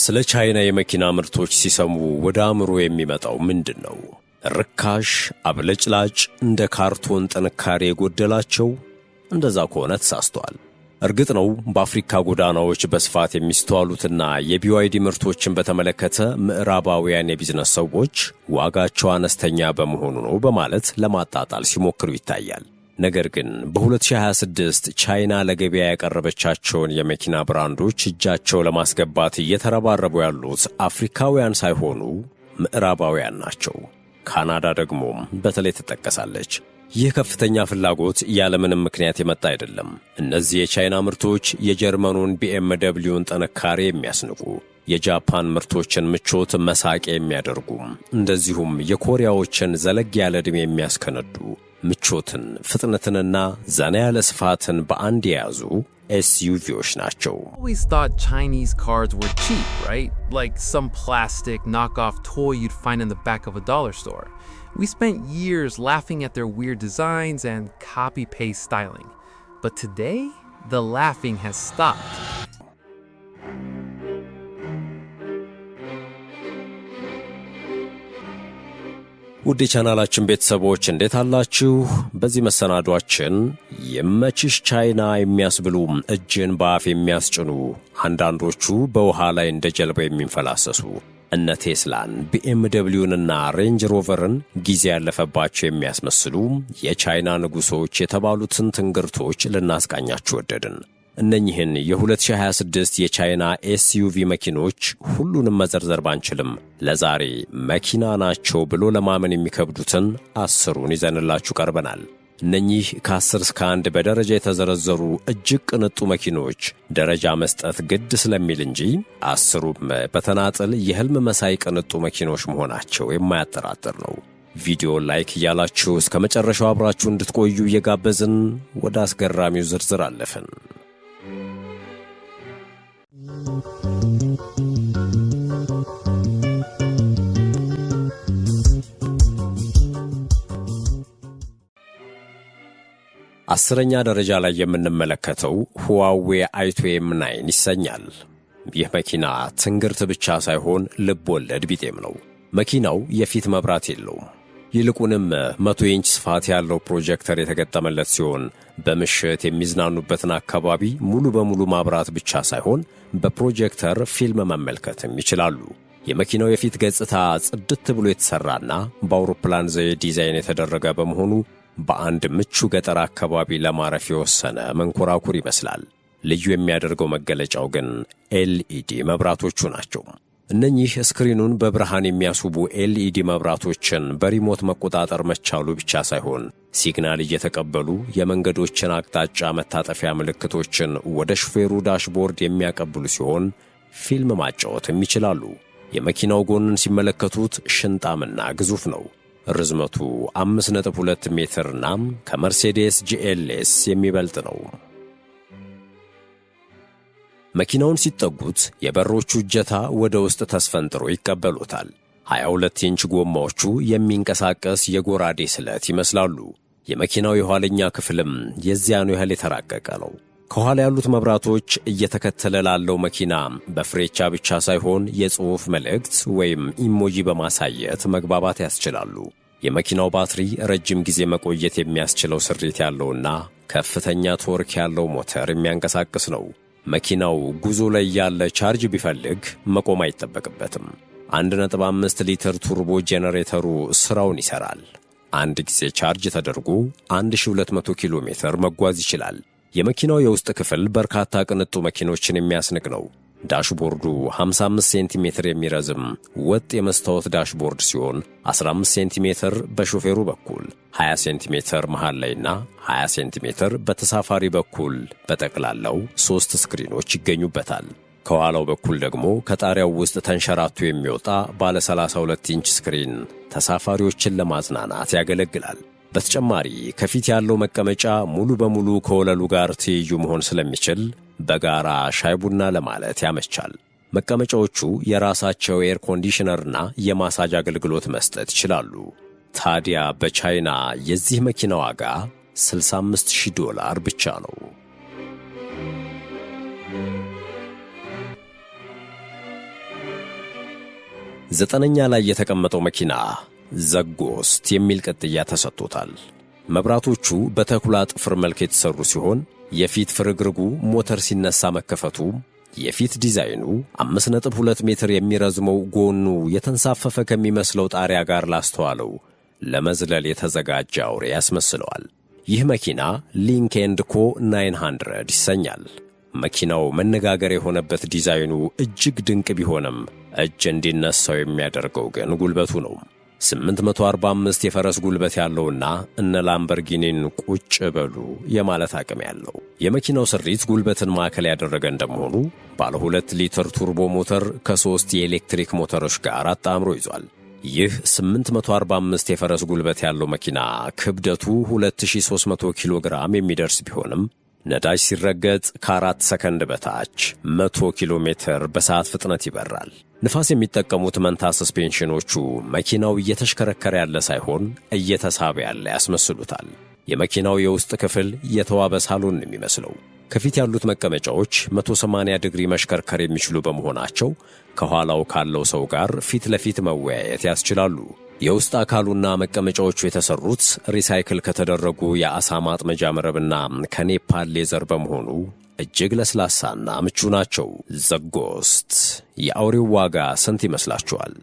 ስለ ቻይና የመኪና ምርቶች ሲሰሙ ወደ አእምሮ የሚመጣው ምንድነው? ርካሽ፣ አብለጭላጭ፣ እንደ ካርቶን ጥንካሬ የጎደላቸው? እንደዛ ከሆነ ተሳስተዋል። እርግጥ ነው በአፍሪካ ጎዳናዎች በስፋት የሚስተዋሉትና የቢዋይዲ ምርቶችን በተመለከተ ምዕራባውያን የቢዝነስ ሰዎች ዋጋቸው አነስተኛ በመሆኑ ነው በማለት ለማጣጣል ሲሞክሩ ይታያል። ነገር ግን በ2026 ቻይና ለገበያ ያቀረበቻቸውን የመኪና ብራንዶች እጃቸው ለማስገባት እየተረባረቡ ያሉት አፍሪካውያን ሳይሆኑ ምዕራባውያን ናቸው። ካናዳ ደግሞ በተለይ ትጠቀሳለች። ይህ ከፍተኛ ፍላጎት ያለምንም ምክንያት የመጣ አይደለም። እነዚህ የቻይና ምርቶች የጀርመኑን ቢኤምደብሊውን ጥንካሬ የሚያስንቁ፣ የጃፓን ምርቶችን ምቾት መሳቂያ የሚያደርጉ፣ እንደዚሁም የኮሪያዎችን ዘለግ ያለ ዕድሜ የሚያስከነዱ ምቾትን፣ ፍጥነትንና ዘና ያለ ስፋትን በአንድ የያዙ ኤስዩቪዎች ናቸው። I always thought Chinese cars were cheap, right? Like some plastic knockoff toy you'd find in the back of a dollar store. We spent years laughing at their weird designs and copy-paste styling. But today, the laughing has stopped. ውድ የቻናላችን ቤተሰቦች እንዴት አላችሁ? በዚህ መሰናዷችን የመችሽ ቻይና የሚያስብሉ እጅን በአፍ የሚያስጭኑ አንዳንዶቹ በውሃ ላይ እንደ ጀልባ የሚንፈላሰሱ እነ ቴስላን፣ ቢኤምደብሊውንና ሬንጅ ሮቨርን ጊዜ ያለፈባቸው የሚያስመስሉ የቻይና ንጉሶች የተባሉትን ትንግርቶች ልናስቃኛችሁ ወደድን። እነኚህን የ2026 የቻይና ኤስዩቪ መኪኖች ሁሉንም መዘርዘር ባንችልም ለዛሬ መኪና ናቸው ብሎ ለማመን የሚከብዱትን 10ሩን ይዘንላችሁ ቀርበናል። እነኚህ ከ10 እስከ 1 በደረጃ የተዘረዘሩ እጅግ ቅንጡ መኪኖች ደረጃ መስጠት ግድ ስለሚል እንጂ 10ሩም በተናጠል የህልም መሳይ ቅንጡ መኪኖች መሆናቸው የማያጠራጥር ነው። ቪዲዮ ላይክ እያላችሁ እስከ መጨረሻው አብራችሁ እንድትቆዩ እየጋበዝን ወደ አስገራሚው ዝርዝር አለፍን። አስረኛ ደረጃ ላይ የምንመለከተው ሁዋዌ አይቶ ኤም9 ይሰኛል። ይህ መኪና ትንግርት ብቻ ሳይሆን ልብ ወለድ ቢጤም ነው። መኪናው የፊት መብራት የለውም። ይልቁንም 100 ኢንች ስፋት ያለው ፕሮጀክተር የተገጠመለት ሲሆን በምሽት የሚዝናኑበትን አካባቢ ሙሉ በሙሉ ማብራት ብቻ ሳይሆን በፕሮጀክተር ፊልም መመልከትም ይችላሉ። የመኪናው የፊት ገጽታ ጽድት ብሎ የተሰራና በአውሮፕላን ዘዬ ዲዛይን የተደረገ በመሆኑ በአንድ ምቹ ገጠር አካባቢ ለማረፍ የወሰነ መንኮራኩር ይመስላል። ልዩ የሚያደርገው መገለጫው ግን ኤልኢዲ መብራቶቹ ናቸው። እነኚህ ስክሪኑን በብርሃን የሚያስውቡ ኤልኢዲ መብራቶችን በሪሞት መቆጣጠር መቻሉ ብቻ ሳይሆን ሲግናል እየተቀበሉ የመንገዶችን አቅጣጫ መታጠፊያ ምልክቶችን ወደ ሹፌሩ ዳሽቦርድ የሚያቀብሉ ሲሆን ፊልም ማጫወትም ይችላሉ። የመኪናው ጎንን ሲመለከቱት ሽንጣምና ግዙፍ ነው። ርዝመቱ 5.2 ሜትርና ከመርሴዴስ ጂኤልኤስ የሚበልጥ ነው። መኪናውን ሲጠጉት የበሮቹ እጀታ ወደ ውስጥ ተስፈንጥሮ ይቀበሉታል። 22 ኢንች ጎማዎቹ የሚንቀሳቀስ የጎራዴ ስለት ይመስላሉ። የመኪናው የኋለኛ ክፍልም የዚያኑ ያህል የተራቀቀ ነው። ከኋላ ያሉት መብራቶች እየተከተለ ላለው መኪና በፍሬቻ ብቻ ሳይሆን የጽሑፍ መልእክት ወይም ኢሞጂ በማሳየት መግባባት ያስችላሉ። የመኪናው ባትሪ ረጅም ጊዜ መቆየት የሚያስችለው ስሪት ያለውና ከፍተኛ ቶርክ ያለው ሞተር የሚያንቀሳቅስ ነው። መኪናው ጉዞ ላይ ያለ ቻርጅ ቢፈልግ መቆም አይጠበቅበትም። 1.5 ሊትር ቱርቦ ጄኔሬተሩ ስራውን ይሰራል። አንድ ጊዜ ቻርጅ ተደርጎ 1200 ኪሎ ሜትር መጓዝ ይችላል። የመኪናው የውስጥ ክፍል በርካታ ቅንጡ መኪኖችን የሚያስንቅ ነው። ዳሽቦርዱ 55 ሴንቲሜትር የሚረዝም ወጥ የመስታወት ዳሽቦርድ ሲሆን 15 ሴንቲሜትር በሾፌሩ በኩል፣ 20 ሴንቲሜትር መሃል ላይና 20 ሴንቲሜትር በተሳፋሪ በኩል በጠቅላላው 3 ስክሪኖች ይገኙበታል። ከኋላው በኩል ደግሞ ከጣሪያው ውስጥ ተንሸራቶ የሚወጣ ባለ 32 ኢንች ስክሪን ተሳፋሪዎችን ለማዝናናት ያገለግላል። በተጨማሪ ከፊት ያለው መቀመጫ ሙሉ በሙሉ ከወለሉ ጋር ትይዩ መሆን ስለሚችል በጋራ ሻይ ቡና ለማለት ያመቻል። መቀመጫዎቹ የራሳቸው ኤር ኮንዲሽነርና የማሳጅ አገልግሎት መስጠት ይችላሉ። ታዲያ በቻይና የዚህ መኪና ዋጋ $65,000 ብቻ ነው። 9ኛ ላይ የተቀመጠው መኪና ዘጎስት የሚል ቅጥያ ተሰጥቶታል። መብራቶቹ በተኩላ ጥፍር መልክ የተሰሩ ሲሆን የፊት ፍርግርጉ ሞተር ሲነሳ መከፈቱ፣ የፊት ዲዛይኑ 5.2 ሜትር የሚረዝመው ጎኑ የተንሳፈፈ ከሚመስለው ጣሪያ ጋር ላስተዋለው ለመዝለል የተዘጋጀ አውሬ ያስመስለዋል። ይህ መኪና ሊንክ ኤንድ ኮ 900 ይሰኛል። መኪናው መነጋገር የሆነበት ዲዛይኑ እጅግ ድንቅ ቢሆንም እጅ እንዲነሳው የሚያደርገው ግን ጉልበቱ ነው። 845 የፈረስ ጉልበት ያለውና እነ ላምበርጊኒን ቁጭ በሉ የማለት አቅም ያለው የመኪናው ስሪት ጉልበትን ማዕከል ያደረገ እንደመሆኑ ባለ 2 ሊትር ቱርቦ ሞተር ከ3 የኤሌክትሪክ ሞተሮች ጋር አጣምሮ ይዟል። ይህ 845 የፈረስ ጉልበት ያለው መኪና ክብደቱ 2300 ኪሎ ግራም የሚደርስ ቢሆንም ነዳጅ ሲረገጥ ከ4 ሰከንድ በታች 100 ኪሎ ሜትር በሰዓት ፍጥነት ይበራል። ንፋስ የሚጠቀሙት መንታ ሰስፔንሽኖቹ መኪናው እየተሽከረከረ ያለ ሳይሆን እየተሳበ ያለ ያስመስሉታል። የመኪናው የውስጥ ክፍል የተዋበ ሳሎን ነው የሚመስለው። ከፊት ያሉት መቀመጫዎች 180 ዲግሪ መሽከርከር የሚችሉ በመሆናቸው ከኋላው ካለው ሰው ጋር ፊት ለፊት መወያየት ያስችላሉ። የውስጥ አካሉና መቀመጫዎቹ የተሰሩት ሪሳይክል ከተደረጉ የዓሣ ማጥመጃ መረብና ከኔፓል ሌዘር በመሆኑ እጅግ ለስላሳና ምቹ ናቸው። ዘጎስት የአውሬው ዋጋ ስንት ይመስላችኋል?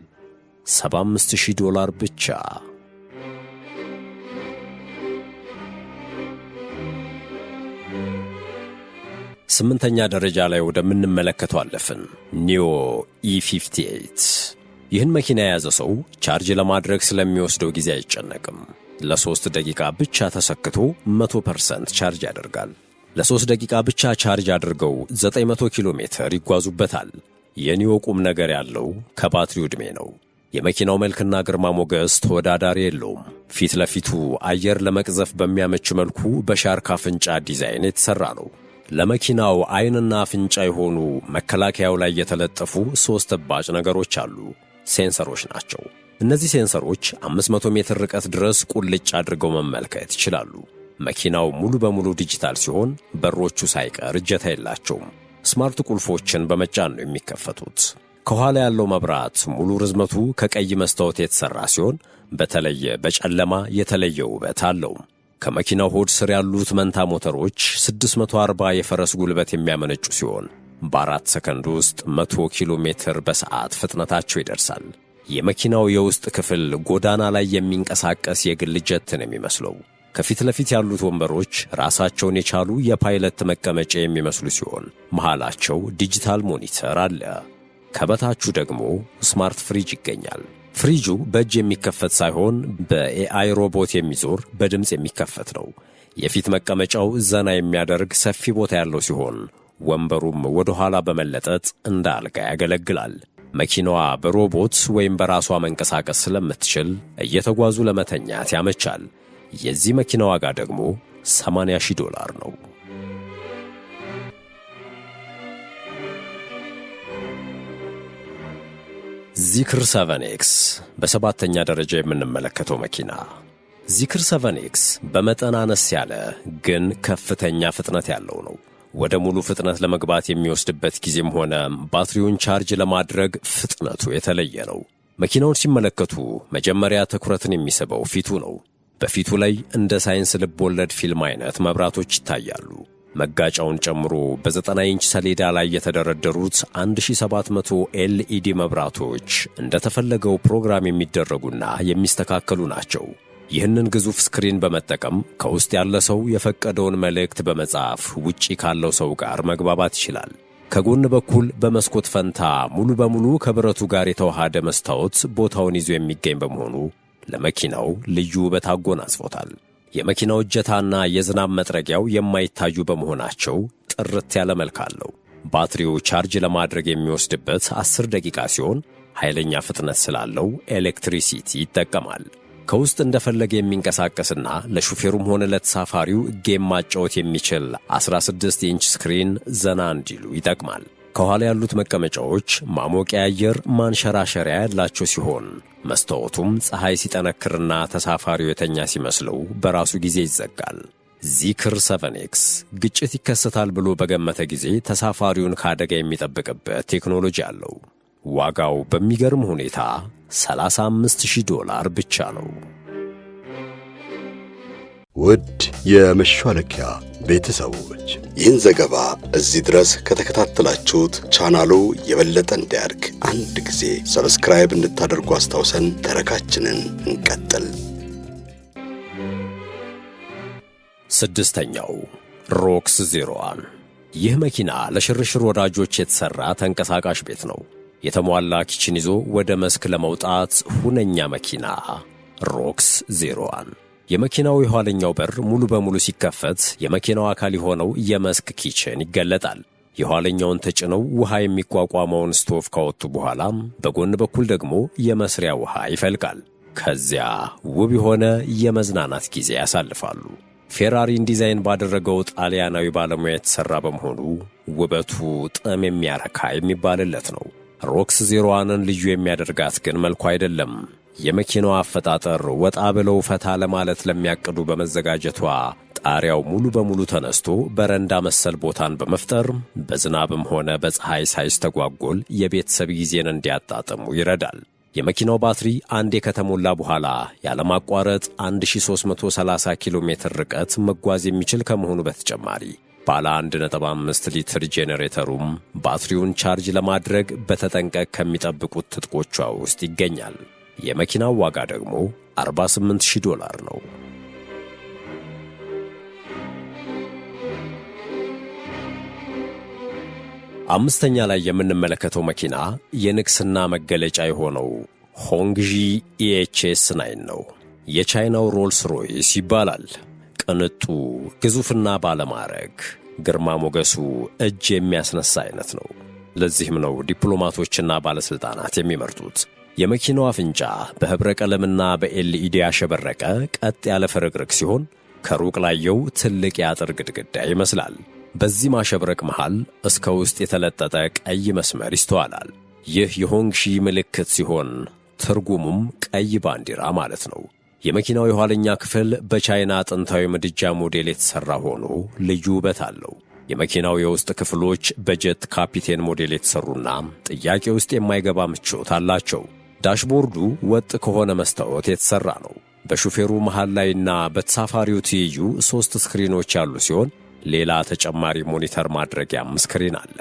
$75,000 ብቻ። 8ኛ ደረጃ ላይ ወደምንመለከተው አለፍን። ኒዮ E58። ይህን መኪና የያዘ ሰው ቻርጅ ለማድረግ ስለሚወስደው ጊዜ አይጨነቅም። ለ3 ደቂቃ ብቻ ተሰክቶ 100% ቻርጅ ያደርጋል። ለ3 ደቂቃ ብቻ ቻርጅ አድርገው 900 ኪሎ ሜትር ይጓዙበታል። የኒዮ ቁም ነገር ያለው ከባትሪው ዕድሜ ነው። የመኪናው መልክና ግርማ ሞገስ ተወዳዳሪ የለውም። ፊት ለፊቱ አየር ለመቅዘፍ በሚያመች መልኩ በሻርክ አፍንጫ ዲዛይን የተሠራ ነው። ለመኪናው ዓይንና አፍንጫ የሆኑ መከላከያው ላይ የተለጠፉ 3 እባጭ ነገሮች አሉ። ሴንሰሮች ናቸው። እነዚህ ሴንሰሮች 500 ሜትር ርቀት ድረስ ቁልጭ አድርገው መመልከት ይችላሉ። መኪናው ሙሉ በሙሉ ዲጂታል ሲሆን በሮቹ ሳይቀር እጀታ የላቸውም። ስማርት ቁልፎችን በመጫን ነው የሚከፈቱት። ከኋላ ያለው መብራት ሙሉ ርዝመቱ ከቀይ መስታወት የተሠራ ሲሆን በተለየ በጨለማ የተለየ ውበት አለው። ከመኪናው ሆድ ስር ያሉት መንታ ሞተሮች 640 የፈረስ ጉልበት የሚያመነጩ ሲሆን በ4 ሰከንድ ውስጥ 100 ኪሎ ሜትር በሰዓት ፍጥነታቸው ይደርሳል። የመኪናው የውስጥ ክፍል ጎዳና ላይ የሚንቀሳቀስ የግል ጀት ነው የሚመስለው። ከፊት ለፊት ያሉት ወንበሮች ራሳቸውን የቻሉ የፓይለት መቀመጫ የሚመስሉ ሲሆን መሃላቸው ዲጂታል ሞኒተር አለ። ከበታቹ ደግሞ ስማርት ፍሪጅ ይገኛል። ፍሪጁ በእጅ የሚከፈት ሳይሆን በኤአይ ሮቦት የሚዞር በድምፅ የሚከፈት ነው። የፊት መቀመጫው ዘና የሚያደርግ ሰፊ ቦታ ያለው ሲሆን ወንበሩም ወደ ኋላ በመለጠጥ እንደ አልጋ ያገለግላል። መኪናዋ በሮቦት ወይም በራሷ መንቀሳቀስ ስለምትችል እየተጓዙ ለመተኛት ያመቻል። የዚህ መኪና ዋጋ ደግሞ $80,000 ነው። ዚክር 7X በ7ኛ ደረጃ የምንመለከተው መኪና። ዚክር 7X በመጠን አነስ ያለ ግን ከፍተኛ ፍጥነት ያለው ነው። ወደ ሙሉ ፍጥነት ለመግባት የሚወስድበት ጊዜም ሆነ ባትሪውን ቻርጅ ለማድረግ ፍጥነቱ የተለየ ነው። መኪናውን ሲመለከቱ መጀመሪያ ትኩረትን የሚስበው ፊቱ ነው። በፊቱ ላይ እንደ ሳይንስ ልብ ወለድ ፊልም አይነት መብራቶች ይታያሉ። መጋጫውን ጨምሮ በ90 ኢንች ሰሌዳ ላይ የተደረደሩት 1700 ኤልኢዲ መብራቶች እንደተፈለገው ፕሮግራም የሚደረጉና የሚስተካከሉ ናቸው። ይህንን ግዙፍ ስክሪን በመጠቀም ከውስጥ ያለ ሰው የፈቀደውን መልእክት በመጻፍ ውጪ ካለው ሰው ጋር መግባባት ይችላል። ከጎን በኩል በመስኮት ፈንታ ሙሉ በሙሉ ከብረቱ ጋር የተዋሃደ መስታወት ቦታውን ይዞ የሚገኝ በመሆኑ ለመኪናው ልዩ ውበት አጎናጽፎታል። የመኪናው እጀታና የዝናብ መጥረጊያው የማይታዩ በመሆናቸው ጥርት ያለ መልክ አለው። ባትሪው ቻርጅ ለማድረግ የሚወስድበት 10 ደቂቃ ሲሆን ኃይለኛ ፍጥነት ስላለው ኤሌክትሪሲቲ ይጠቀማል። ከውስጥ እንደፈለገ የሚንቀሳቀስና ለሹፌሩም ሆነ ለተሳፋሪው ጌም ማጫወት የሚችል 16 ኢንች ስክሪን ዘና እንዲሉ ይጠቅማል። ከኋላ ያሉት መቀመጫዎች ማሞቂያ አየር ማንሸራሸሪያ ያላቸው ሲሆን መስታወቱም ፀሐይ ሲጠነክርና ተሳፋሪው የተኛ ሲመስለው በራሱ ጊዜ ይዘጋል። ዚክር 7X ግጭት ይከሰታል ብሎ በገመተ ጊዜ ተሳፋሪውን ከአደጋ የሚጠብቅበት ቴክኖሎጂ አለው። ዋጋው በሚገርም ሁኔታ $35,000 ብቻ ነው። ውድ የመሿለኪያ ቤተሰቦች ይህን ዘገባ እዚህ ድረስ ከተከታተላችሁት ቻናሉ የበለጠ እንዲያድግ አንድ ጊዜ ሰብስክራይብ እንድታደርጉ አስታውሰን ተረካችንን እንቀጥል። ስድስተኛው ሮክስ 01። ይህ መኪና ለሽርሽር ወዳጆች የተሰራ ተንቀሳቃሽ ቤት ነው። የተሟላ ኪችን ይዞ ወደ መስክ ለመውጣት ሁነኛ መኪና ሮክስ 01። የመኪናው የኋለኛው በር ሙሉ በሙሉ ሲከፈት የመኪናው አካል የሆነው የመስክ ኪችን ይገለጣል። የኋለኛውን ተጭነው ውሃ የሚቋቋመውን ስቶቭ ካወጡ በኋላ በጎን በኩል ደግሞ የመስሪያ ውሃ ይፈልቃል። ከዚያ ውብ የሆነ የመዝናናት ጊዜ ያሳልፋሉ። ፌራሪን ዲዛይን ባደረገው ጣሊያናዊ ባለሙያ የተሰራ በመሆኑ ውበቱ ጥም የሚያረካ የሚባልለት ነው። ሮክስ 01ን ልዩ የሚያደርጋት ግን መልኩ አይደለም። የመኪናዋ አፈጣጠር ወጣ ብለው ፈታ ለማለት ለሚያቅዱ በመዘጋጀቷ ጣሪያው ሙሉ በሙሉ ተነስቶ በረንዳ መሰል ቦታን በመፍጠር በዝናብም ሆነ በፀሐይ ሳይስተጓጎል የቤተሰብ ጊዜን እንዲያጣጥሙ ይረዳል። የመኪናው ባትሪ አንዴ ከተሞላ በኋላ ያለማቋረጥ 1330 ኪሎ ሜትር ርቀት መጓዝ የሚችል ከመሆኑ በተጨማሪ ባለ 1.5 ሊትር ጄኔሬተሩም ባትሪውን ቻርጅ ለማድረግ በተጠንቀቅ ከሚጠብቁት ትጥቆቿ ውስጥ ይገኛል። የመኪናው ዋጋ ደግሞ $48,000 ነው። አምስተኛ ላይ የምንመለከተው መኪና የንግስና መገለጫ የሆነው ሆንግዢ ኢኤችኤስ 9 ነው። የቻይናው ሮልስ ሮይስ ይባላል። ቅንጡ፣ ግዙፍና ባለማዕረግ፣ ግርማ ሞገሱ እጅ የሚያስነሳ አይነት ነው። ለዚህም ነው ዲፕሎማቶችና ባለሥልጣናት የሚመርጡት። የመኪናው አፍንጫ በህብረ ቀለምና በኤልኢዲ ያሸበረቀ ቀጥ ያለ ፍርግርግ ሲሆን ከሩቅ ላየው ትልቅ የአጥር ግድግዳ ይመስላል። በዚህ ማሸብረቅ መሃል እስከ ውስጥ የተለጠጠ ቀይ መስመር ይስተዋላል። ይህ የሆንግሺ ምልክት ሲሆን ትርጉሙም ቀይ ባንዲራ ማለት ነው። የመኪናው የኋለኛ ክፍል በቻይና ጥንታዊ ምድጃ ሞዴል የተሠራ ሆኖ ልዩ ውበት አለው። የመኪናው የውስጥ ክፍሎች በጀት ካፒቴን ሞዴል የተሠሩና ጥያቄ ውስጥ የማይገባ ምቾት አላቸው። ዳሽቦርዱ ወጥ ከሆነ መስታወት የተሠራ ነው። በሹፌሩ መሃል ላይና በተሳፋሪው ትይዩ 3 ስክሪኖች ያሉ ሲሆን ሌላ ተጨማሪ ሞኒተር ማድረጊያም ስክሪን አለ።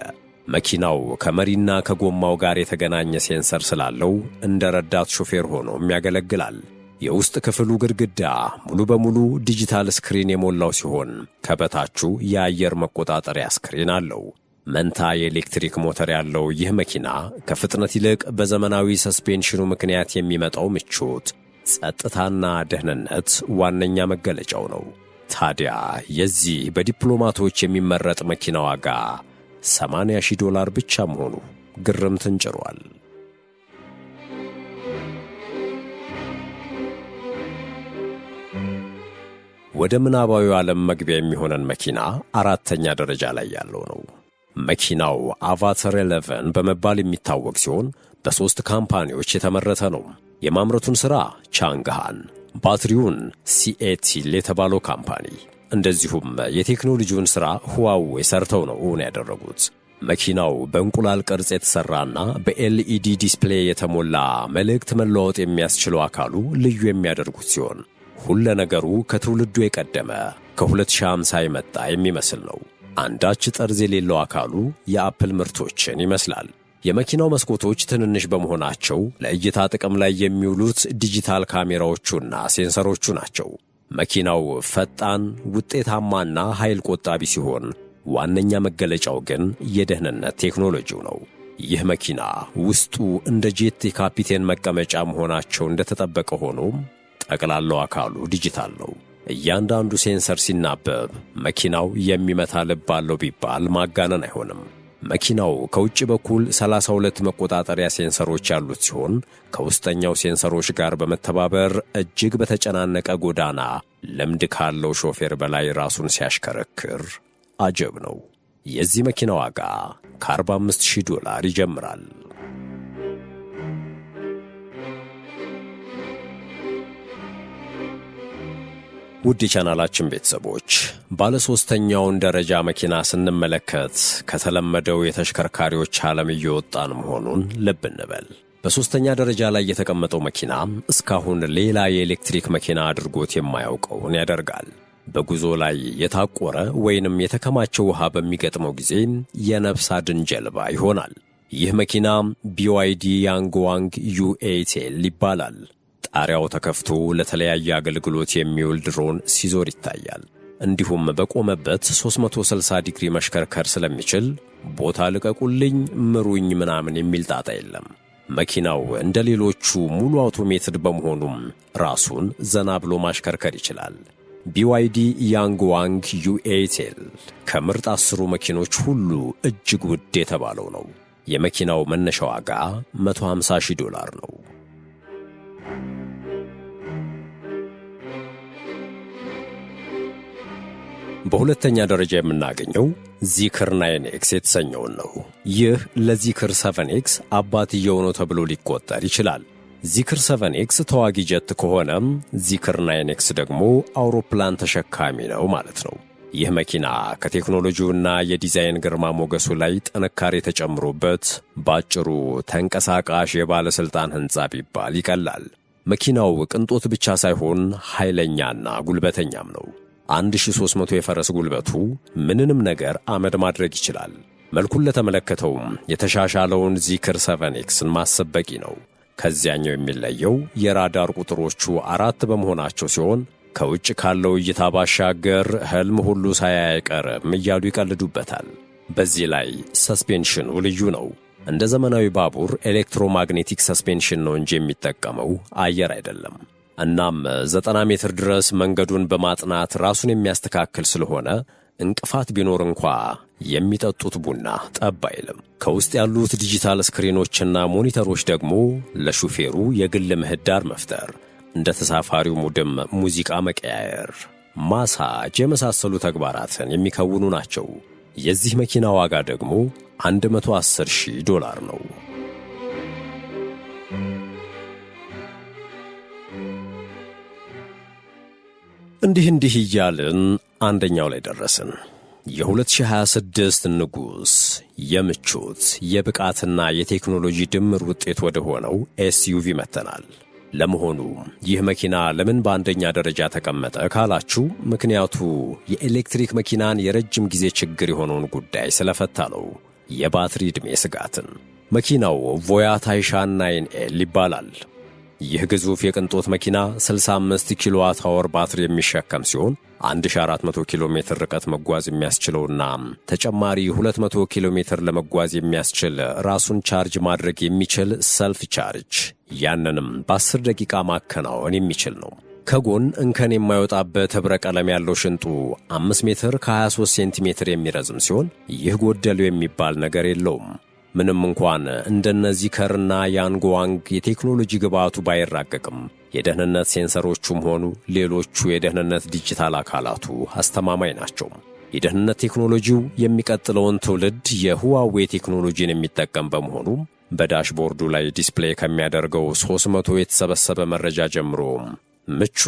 መኪናው ከመሪና ከጎማው ጋር የተገናኘ ሴንሰር ስላለው እንደ ረዳት ሾፌር ሆኖም ያገለግላል። የውስጥ ክፍሉ ግድግዳ ሙሉ በሙሉ ዲጂታል ስክሪን የሞላው ሲሆን ከበታቹ የአየር መቆጣጠሪያ ስክሪን አለው። መንታ የኤሌክትሪክ ሞተር ያለው ይህ መኪና ከፍጥነት ይልቅ በዘመናዊ ሰስፔንሽኑ ምክንያት የሚመጣው ምቾት፣ ጸጥታና ደህንነት ዋነኛ መገለጫው ነው። ታዲያ የዚህ በዲፕሎማቶች የሚመረጥ መኪና ዋጋ $80,000 ብቻ መሆኑ ግርምትን ጭሯል። ወደ ምናባዊው ዓለም መግቢያ የሚሆነን መኪና 4ኛ ደረጃ ላይ ያለው ነው። መኪናው አቫተር 11 በመባል የሚታወቅ ሲሆን በ3 ካምፓኒዎች የተመረተ ነው። የማምረቱን ሥራ ቻንግሃን፣ ባትሪውን ሲኤቲል የተባለው ካምፓኒ፣ እንደዚሁም የቴክኖሎጂውን ሥራ ሁዋዌ ሰርተው ነው እውን ያደረጉት። መኪናው በእንቁላል ቅርጽ የተሠራና በኤልኢዲ ዲስፕሌይ የተሞላ መልእክት መለዋወጥ የሚያስችለው አካሉ ልዩ የሚያደርጉት ሲሆን ሁለ ነገሩ ከትውልዱ የቀደመ ከ2050 የመጣ የሚመስል ነው። አንዳች ጠርዝ የሌለው አካሉ የአፕል ምርቶችን ይመስላል። የመኪናው መስኮቶች ትንንሽ በመሆናቸው ለእይታ ጥቅም ላይ የሚውሉት ዲጂታል ካሜራዎቹና ሴንሰሮቹ ናቸው። መኪናው ፈጣን፣ ውጤታማና ኃይል ቆጣቢ ሲሆን ዋነኛ መገለጫው ግን የደህንነት ቴክኖሎጂው ነው። ይህ መኪና ውስጡ እንደ ጄት የካፒቴን መቀመጫ መሆናቸው እንደተጠበቀ ሆኖም ጠቅላላው አካሉ ዲጂታል ነው። እያንዳንዱ ሴንሰር ሲናበብ መኪናው የሚመታ ልብ አለው ቢባል ማጋነን አይሆንም። መኪናው ከውጭ በኩል 32 መቆጣጠሪያ ሴንሰሮች ያሉት ሲሆን ከውስጠኛው ሴንሰሮች ጋር በመተባበር እጅግ በተጨናነቀ ጎዳና ልምድ ካለው ሾፌር በላይ ራሱን ሲያሽከረክር አጀብ ነው። የዚህ መኪና ዋጋ $45,000 ይጀምራል። ውድ የቻናላችን ቤተሰቦች ባለ ሶስተኛውን ደረጃ መኪና ስንመለከት ከተለመደው የተሽከርካሪዎች ዓለም እየወጣን መሆኑን ልብ እንበል። በሶስተኛ ደረጃ ላይ የተቀመጠው መኪና እስካሁን ሌላ የኤሌክትሪክ መኪና አድርጎት የማያውቀውን ያደርጋል። በጉዞ ላይ የታቆረ ወይንም የተከማቸው ውሃ በሚገጥመው ጊዜ የነፍስ አድን ጀልባ ይሆናል። ይህ መኪና BYD ያንግዋንግ U8L ይባላል። ጣሪያው ተከፍቶ ለተለያየ አገልግሎት የሚውል ድሮን ሲዞር ይታያል። እንዲሁም በቆመበት 360 ዲግሪ መሽከርከር ስለሚችል ቦታ ልቀቁልኝ፣ ምሩኝ ምናምን የሚል ጣጣ የለም። መኪናው እንደ ሌሎቹ ሙሉ አውቶሜትድ በመሆኑም ራሱን ዘና ብሎ ማሽከርከር ይችላል። BYD ያንግዋንግ U8L ከምርጥ 10 መኪኖች ሁሉ እጅግ ውድ የተባለው ነው። የመኪናው መነሻ ዋጋ $150,000 ነው። በሁለተኛ ደረጃ የምናገኘው ዚክር 9X የተሰኘውን ነው። ይህ ለዚክር 7X አባትየው ነው ተብሎ ሊቆጠር ይችላል። ዚክር 7X ተዋጊ ጀት ከሆነም ዚክር 9X ደግሞ አውሮፕላን ተሸካሚ ነው ማለት ነው። ይህ መኪና ከቴክኖሎጂውና የዲዛይን ግርማ ሞገሱ ላይ ጥንካሬ ተጨምሮበት ባጭሩ ተንቀሳቃሽ የባለሥልጣን ሕንፃ ቢባል ይቀላል። መኪናው ቅንጦት ብቻ ሳይሆን ኃይለኛና ጉልበተኛም ነው። 1300 የፈረስ ጉልበቱ ምንንም ነገር አመድ ማድረግ ይችላል። መልኩን ለተመለከተውም የተሻሻለውን ዚክር 7Xን ማሰብ በቂ ነው። ከዚያኛው የሚለየው የራዳር ቁጥሮቹ 4 በመሆናቸው ሲሆን ከውጭ ካለው እይታ ባሻገር ህልም ሁሉ ሳያይ አይቀርም እያሉ ይቀልዱበታል። በዚህ ላይ ሰስፔንሽኑ ልዩ ነው። እንደ ዘመናዊ ባቡር ኤሌክትሮማግኔቲክ ሰስፔንሽን ነው እንጂ የሚጠቀመው አየር አይደለም። እናም 90 ሜትር ድረስ መንገዱን በማጥናት ራሱን የሚያስተካክል ስለሆነ እንቅፋት ቢኖር እንኳ የሚጠጡት ቡና ጠብ አይልም። ከውስጥ ያሉት ዲጂታል ስክሪኖችና ሞኒተሮች ደግሞ ለሹፌሩ የግል ምህዳር መፍጠር፣ እንደ ተሳፋሪው ሙድም ሙዚቃ መቀያየር፣ ማሳጅ የመሳሰሉ ተግባራትን የሚከውኑ ናቸው። የዚህ መኪና ዋጋ ደግሞ $110,000 ነው። እንዲህ እያልን አንደኛው ላይ ደረስን። የ2026 ንጉሥ የምቾት የብቃትና የቴክኖሎጂ ድምር ውጤት ወደ ሆነው SUV መጥተናል። ለመሆኑ ይህ መኪና ለምን በአንደኛ ደረጃ ተቀመጠ ካላችሁ፣ ምክንያቱ የኤሌክትሪክ መኪናን የረጅም ጊዜ ችግር የሆነውን ጉዳይ ስለፈታ ነው። የባትሪ ዕድሜ ስጋትን። መኪናው ቮያ ታይሻን 9L ይባላል። ይህ ግዙፍ የቅንጦት መኪና 65 ኪሎዋት አወር ባትሪ የሚሸከም ሲሆን 1400 ኪሎ ሜትር ርቀት መጓዝ የሚያስችለውና ተጨማሪ 200 ኪሎ ሜትር ለመጓዝ የሚያስችል ራሱን ቻርጅ ማድረግ የሚችል ሰልፍ ቻርጅ፣ ያንንም በ10 ደቂቃ ማከናወን የሚችል ነው። ከጎን እንከን የማይወጣበት ኅብረ ቀለም ያለው ሽንጡ 5 ሜትር ከ23 ሴንቲሜትር የሚረዝም ሲሆን ይህ ጎደሉ የሚባል ነገር የለውም። ምንም እንኳን እንደነዚህ ከርና ያንግዋንግ የቴክኖሎጂ ግብዓቱ ባይራቀቅም የደህንነት ሴንሰሮቹም ሆኑ ሌሎቹ የደህንነት ዲጂታል አካላቱ አስተማማኝ ናቸው። የደህንነት ቴክኖሎጂው የሚቀጥለውን ትውልድ የሁዋዌ ቴክኖሎጂን የሚጠቀም በመሆኑ በዳሽቦርዱ ላይ ዲስፕሌይ ከሚያደርገው 300 የተሰበሰበ መረጃ ጀምሮ ምቹ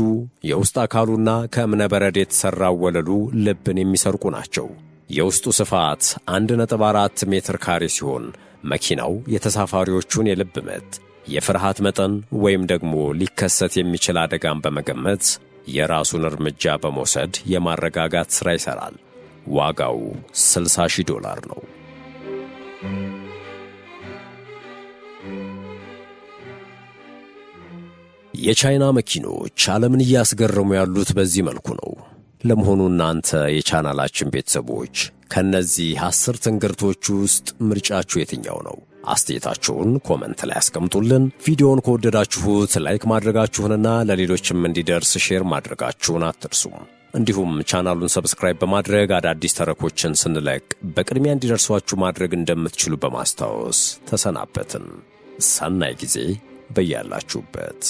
የውስጥ አካሉና ከእብነ በረድ የተሠራው ወለሉ ልብን የሚሰርቁ ናቸው። የውስጡ ስፋት 1.4 ሜትር ካሬ ሲሆን መኪናው የተሳፋሪዎቹን የልብ ምት፣ የፍርሃት መጠን ወይም ደግሞ ሊከሰት የሚችል አደጋን በመገመት የራሱን እርምጃ በመውሰድ የማረጋጋት ሥራ ይሠራል። ዋጋው $60,000 ነው። የቻይና መኪኖች ዓለምን እያስገረሙ ያሉት በዚህ መልኩ ነው። ለመሆኑ እናንተ የቻናላችን ቤተሰቦች ከነዚህ 10 ትንግርቶች ውስጥ ምርጫችሁ የትኛው ነው? አስተያየታችሁን ኮመንት ላይ አስቀምጡልን። ቪዲዮውን ከወደዳችሁት ላይክ ማድረጋችሁንና ለሌሎችም እንዲደርስ ሼር ማድረጋችሁን አትርሱ። እንዲሁም ቻናሉን ሰብስክራይብ በማድረግ አዳዲስ ተረኮችን ስንለቅ በቅድሚያ እንዲደርሷችሁ ማድረግ እንደምትችሉ በማስታወስ ተሰናበትን። ሰናይ ጊዜ በያላችሁበት።